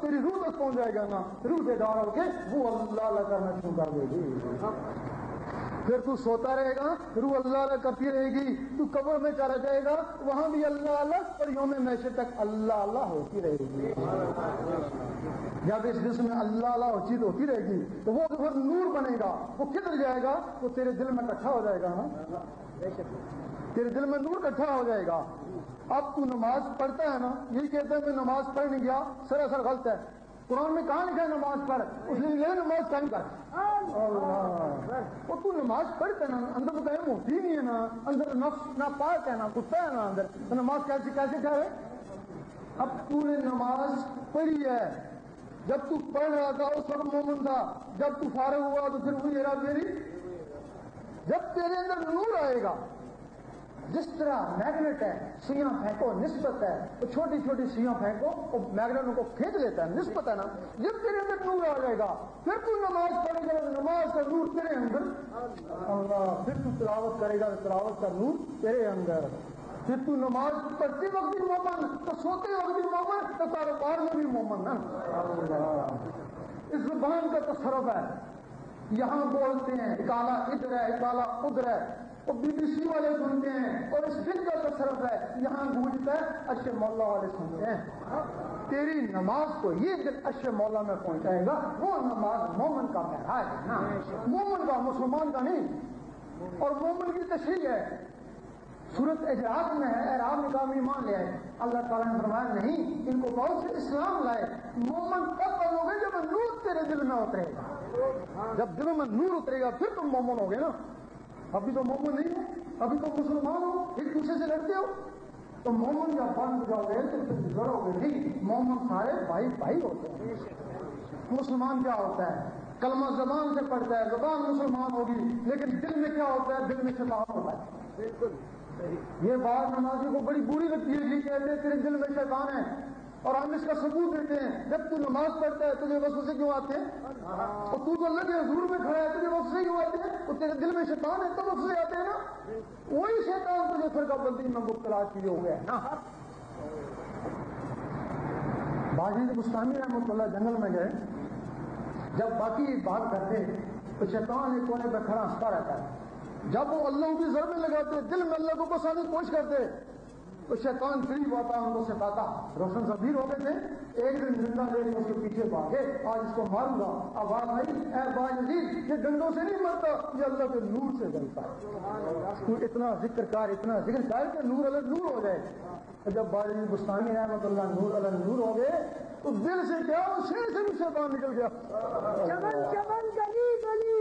تیری روح تک پہنچ جائے گا نا، روح سے دار ہو کے وہ اللہ اللہ کرنا شروع کر دے گی. پھر تو سوتا رہے گا، روح اللہ اللہ کرتی رہے گی. تو قبر میں چلا جائے گا، وہاں بھی اللہ اللہ، اور یوم محشر تک اللہ اللہ ہوتی رہے گی. جب اس جسم میں اللہ اللہ چیز ہوتی رہے گی تو وہ پھر نور بنے گا. وہ کدھر جائے گا؟ وہ تیرے دل میں اکٹھا ہو جائے گا. تیرے دل میں نور اکٹھا ہو جائے گا. اب تو نماز پڑھتا ہے نا، یہی کہتا ہے میں نماز پڑھ نہیں گیا، سراسر غلط ہے. قرآن میں کہاں لکھا ہے نماز پڑھ؟ اس لیے یہ نماز قائم کر. تو نماز پڑھتا ہے نا، اندر تو کہیں ہوتی نہیں ہے نا، اندر نفس نہ پاک ہے نا کتا ہے نا اندر، تو نماز کیسے ٹھہرے؟ اب تو نے نماز پڑھی ہے، جب تو پڑھ رہا تھا اس وقت مومن تھا، جب تو فارغ ہوا تو پھر وہی ہیرا پھیری. جب تیرے اندر نور آئے گا، جس طرح میگنیٹ ہے، سیاں پھینکو نسبت ہے، تو چھوٹی چھوٹی سیاں پھینکو وہ میگنیٹ کو کھینچ لیتا ہے، نسبت ہے نا. جب تیرے اندر نور آ جائے گا پھر تو نماز پڑھے گا، نماز کا نور تیرے اندر اللہ. پھر تو تلاوت کرے گا، تلاوت کا نور تیرے اندر. پھر تو نماز پڑھتے وقت بھی مومن، تو سوتے وقت بھی مومن، تو کاروبار میں بھی مومن نا. اس زبان کا تصرف ہے. یہاں بولتے ہیں اکالا ادھر ہے، اکالا ادھر ہے، اور بی بی سی والے سنتے ہیں، اور اس دل کا تصرف ہے یہاں گونجتا ہے، اشر مولا والے سنتے ہیں. تیری نماز کو یہ دل اشر مولا میں پہنچائے گا، وہ نماز مومن کا معراج ہے نا، مومن کا، مسلمان کا نہیں. اور مومن کی تشریح ہے سورت اعراف میں ہے. اعراف نے کہا ایمان لے آئے، اللہ تعالیٰ نے فرمایا نہیں، ان کو بہت سے اسلام لائے. مومن تب بنو گے جب نور تیرے دل میں اترے گا. جب دل میں نور اترے گا پھر تم مومن ہو گے نا. ابھی تو مومن نہیں ہو، ابھی تو مسلمان ہو، ایک دوسرے سے لڑتے ہو. تو مومن جب بن جاؤ گے تو پھر بگڑو گے نہیں. مومن سارے بھائی بھائی ہوتے ہیں. مسلمان کیا ہوتا ہے؟ کلمہ زبان سے پڑھتا ہے، زبان مسلمان ہوگی، لیکن دل میں کیا ہوتا ہے؟ دل میں شیطان ہوتا ہے. بالکل یہ بات نمازی کو بڑی بری لگتی ہے. یہ کہتے ہیں تیرے دل میں شیطان ہے، اور ہم اس کا ثبوت دیتے ہیں. جب تو نماز پڑھتا ہے تجھے وسوسے کیوں آتے ہیں؟ اور تو اللہ کے حضور میں کھڑا ہے تجھے وسوسے کیوں آتے ہیں؟ اور تیرے دل میں شیطان ہے تو وسوسے آتے ہیں نا. وہی شیطان تجھے فرقہ بندی میں مبتلا کیے ہوئے ہے نا. باجید بستانی رحمۃ اللہ جنگل میں گئے، جب باقی بات کرتے تو شیطان ایک کونے پہ کھڑا ہنستا رہتا ہے. جب وہ اللہ کی ضربیں لگاتے، دل میں اللہ کو بسانے کی کوشش کرتے، تو شیطان قریب آتا، ان کو ستاتا. روشن ضمیر ہو گئے تھے. ایک دن زندہ لے کے اس کے پیچھے بھاگے، آج اس کو ماروں گا. آواز آئی، اے باجید، یہ ڈنڈوں سے نہیں مرتا، یہ اللہ کے نور سے جلتا ہے. تو اتنا ذکر کر، اتنا ذکر کر کہ نور الگ نور ہو جائے. جب باجید بستانی رحمۃ اللہ نور الگ نور ہو گئے تو دل سے کیا، اس سے بھی شیطان نکل گیا. چمن چمن گلی گلی،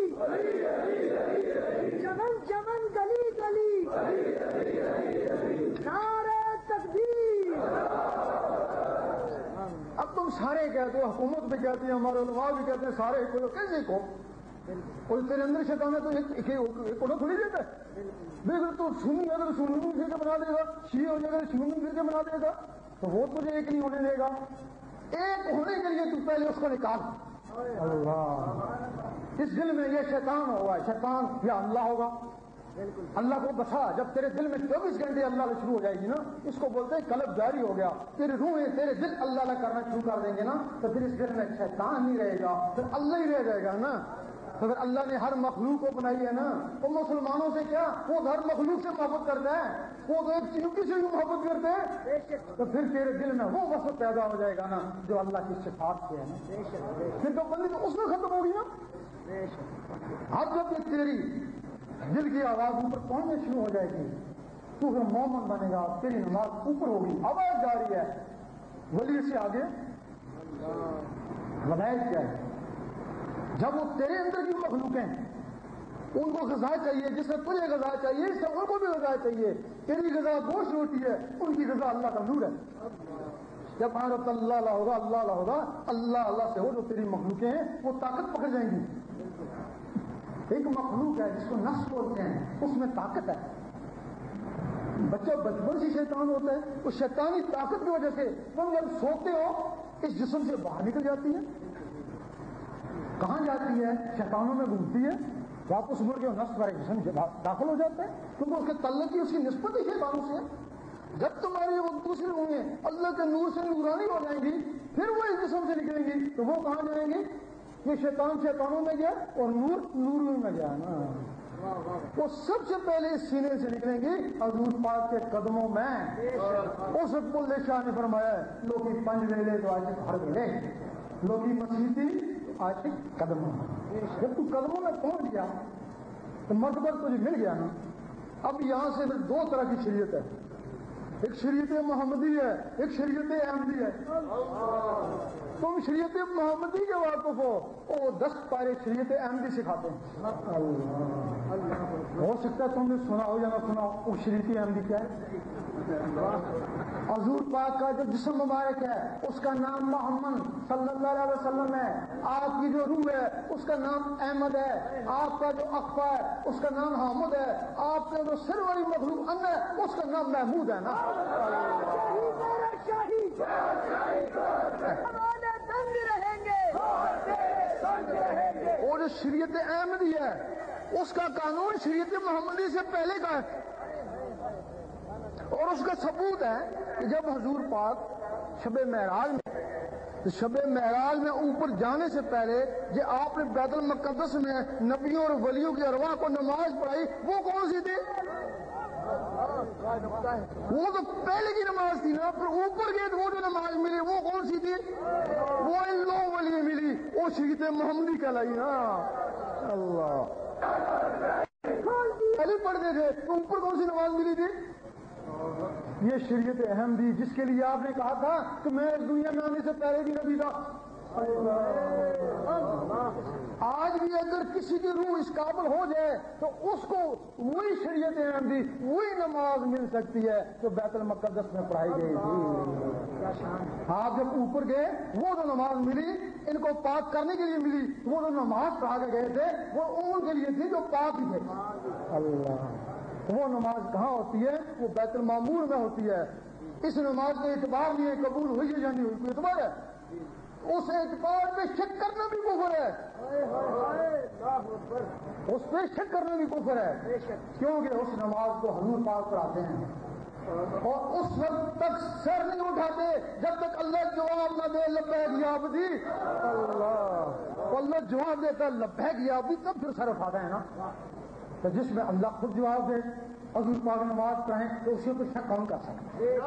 چمن چمن گلی گلی، نعرہ تکبیر. اب تم سارے کہتے ہو، حکومت بھی کہتے ہیں، ہمارے علماء بھی کہتے ہیں، سارے کو کیسے کو اور تیرے اندر شیطان ہے تو ایک کونا تھوڑی دیتا ہے. بالکل تو سنی اگر سنی پھر کے بنا دے گا، شیعہ ہو جائے گا سنی پھر کے بنا دے گا، تو وہ تجھے ایک نہیں ہونے دے گا. ایک ہونے کے لیے تو پہلے اس کو نکال. اللہ اس دل میں یہ شیطان ہوگا، شیطان یا اللہ ہوگا. اللہ کو بسا. جب تیرے دل میں 24 گھنٹے اللہ شروع ہو جائے گی نا، اس کو بولتے ہیں قلب جاری ہو گیا. تیری روحیں تیرے دل اللہ کرنا شروع کر دیں گے نا، تو پھر اس دل میں شیطان نہیں رہے گا، پھر اللہ ہی رہ جائے گا نا. تو پھر اللہ نے ہر مخلوق کو بنائی ہے نا. وہ مسلمانوں سے کیا، وہ ہر مخلوق سے محبت کرتا ہے، وہ تو ایک چیونٹی سے بھی محبت کرتے ہیں. تو پھر تیرے دل میں وہ وسعت پیدا ہو جائے گا نا جو اللہ کی صفات سے ہے نا. پھر تو بندی تو اس میں ختم ہوگی نا. اب جب یہ تیری دل کی آواز اوپر پہنچنے شروع ہو جائے گی تو پھر مومن بنے گا. تیری نماز اوپر ہوگی، آواز جاری ہے. ولی سے آگے ولایت کیا ہے؟ جب وہ تیرے اندر کی مخلوق ہیں، ان کو غذا چاہیے، جس سے تجھے غذا چاہیے اس سے ان کو بھی غذا چاہیے. تیری غذا گوشت ہوتی ہے، ان کی غذا اللہ کا نور ہے. جب عارف اللہ ہوگا، اللہ ہوگا، اللہ سے ہو جو تیری مخلوقیں ہیں وہ طاقت پکڑ جائیں گی. ایک مخلوق ہے جس کو نفس بولتے ہیں، اس میں طاقت ہے. بچہ بچپن سے شیطان ہوتا ہے، اس شیطانی طاقت کی وجہ سے تم جب سوتے ہو اس جسم سے باہر نکل جاتی ہے. کہاں جاتی ہے؟ شیطانوں میں گھومتی ہے، واپس مڑ کے نفس پر جسم سے داخل ہو جاتا ہے، کیونکہ اس کے تعلق کی اس کی نسبت ہی شیطانوں سے ہے. جب تمہاری وہ دوسری روحیں اللہ کے نور سے نورانی ہو جائیں گی پھر وہ اس جسم سے نکلیں تو وہ کہاں جائیں گے؟ یہ شیطان شیطانوں میں گیا اور نور نوروں میں گیا نا. وہ سب سے پہلے اس سینے سے نکلیں گے حضور پاک کے قدموں میں. اس بلے شاہ نے فرمایا لوکی پنج ویلے تو آج ہر ویلے لوکی مسیحی آج قدموں میں. جب تو قدموں میں پہنچ گیا تو مرتبہ تجھے مل گیا نا. اب یہاں سے پھر دو طرح کی شریعت ہے. ایک شریعت محمدی ہے, ایک شریعت احمدی ہے. تم شریعت محمدی کے واقف ہو, وہ 10 پارے شریعت احمدی سکھاتے ہیں. ہو سکتا ہے تم نے سنا ہو یا نہ سنا ہو. وہ شریعت احمدی کیا ہے؟ حضور پاک کا جو جسم مبارک ہے اس کا نام محمد صلی اللہ علیہ وسلم ہے. آپ کی جو روح ہے اس کا نام احمد ہے. آپ کا جو اقفا ہے اس کا نام حامد ہے. آپ کا جو سر والی مخلوق ان ہے اس کا نام محمود ہے نا. اور جو شریعت احمدی ہے اس کا قانون شریعت محمدی سے پہلے کا ہے. اور اس کا ثبوت ہے کہ جب حضور پاک شب معراج میں اوپر جانے سے پہلے جو آپ نے بیت المقدس میں نبیوں اور ولیوں کی ارواح کو نماز پڑھائی, وہ کون سی تھی؟ وہ تو پہلے کی نماز تھی نا. پھر اوپر گئے تو وہ جو نماز ملی وہ کون سی تھی؟ وہ ان لوگوں ولی ملی, وہ شریعت محمدی کہلائی نا. اللہ پہلے پڑھتے تھے تو اوپر کون سی نماز ملی تھی؟ یہ شریعت احمدی, جس کے لیے آپ نے کہا تھا کہ میں اس دنیا میں آنے سے پہلے بھی نبی تھا. آج بھی اگر کسی کی روح اس قابل ہو جائے تو اس کو وہی شریعت احمدی, وہی نماز مل سکتی ہے جو بیت المقدس میں پڑھائی گئی تھی. آپ جب اوپر گئے وہ جو نماز ملی ان کو پاک کرنے کے لیے ملی. وہ جو نماز پڑھا کے گئے تھے وہ ان کے لیے تھی جو پاک ہی تھے. اللہ, وہ نماز کہاں ہوتی ہے؟ وہ بیت المعمور میں ہوتی ہے. اس نماز کا اعتبار نہیں ہے قبول ہوئی ہے یا نہیں ہوئی, کوئی اعتبار ہے؟ اس اعتبار پہ شک کرنا بھی کفر ہے. اس پہ شک کرنا بھی کفر ہے, کیونکہ اس نماز کو حضور پاک پڑھاتے ہیں اور اس وقت تک سر نہیں اٹھاتے جب تک اللہ جواب نہ دے لبیک یا عبدی. اللہ جواب دیتا لبیک یا عبدی تب پھر سر اٹھاتے ہیں نا. تو جس میں اللہ خود جواب دے حضور پاک نماز پڑھیں تو اسی کو شک کون کر سکتے ہیں؟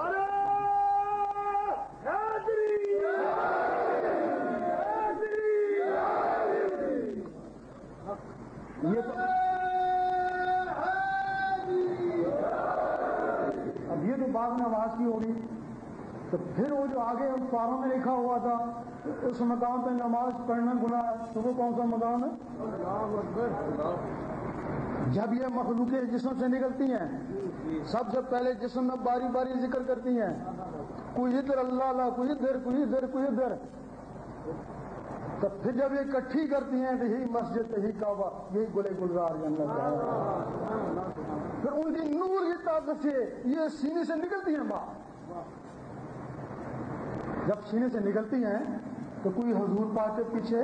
اب یہ تو بعد میں آواز کی ہوگی. تو پھر وہ جو آگے پاروں میں لکھا ہوا تھا اس مقام پہ نماز پڑھنا گناہ ہے, تو وہ کون سا مقام ہے؟ جب یہ مخلوقیں جسم سے نکلتی ہیں سب سے پہلے جسم میں باری باری ذکر کرتی ہیں, کوئی ادھر اللہ اللہ, کوئی ادھر, کوئی ادھر, کوئی ادھر. تو پھر جب یہ اکٹھی کرتی ہیں تو یہی مسجد, یہی کعبہ, یہی گلے گلزار جنت ہے. پھر ان کی نور کی طاقت سے یہ سینے سے نکلتی ہیں باہر. جب سینے سے نکلتی ہیں تو کوئی حضور پاک کے پیچھے,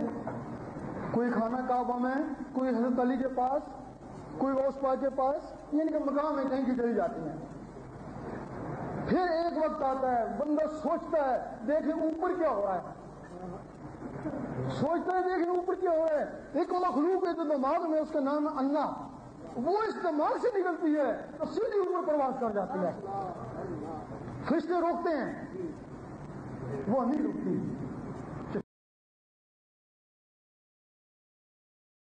کوئی خانہ کعبہ میں, کوئی حضرت علی کے پاس, کوئی غوث پاک کے پاس, یہ ان کے مقام میں کہیں کی چلی جاتی ہیں. پھر ایک وقت آتا ہے بندہ سوچتا ہے دیکھیں اوپر کیا ہو رہا ہے, سوچتا ہے دیکھیں اوپر کیا ہو رہا ہے. ایک مخلوق ہے جو دماغ میں اس کا نام ہے اللہ, وہ اس دماغ سے نکلتی ہے تو سیدھی اوپر پرواز کر جاتی ہے. فرشتے روکتے ہیں, وہ نہیں رکتی.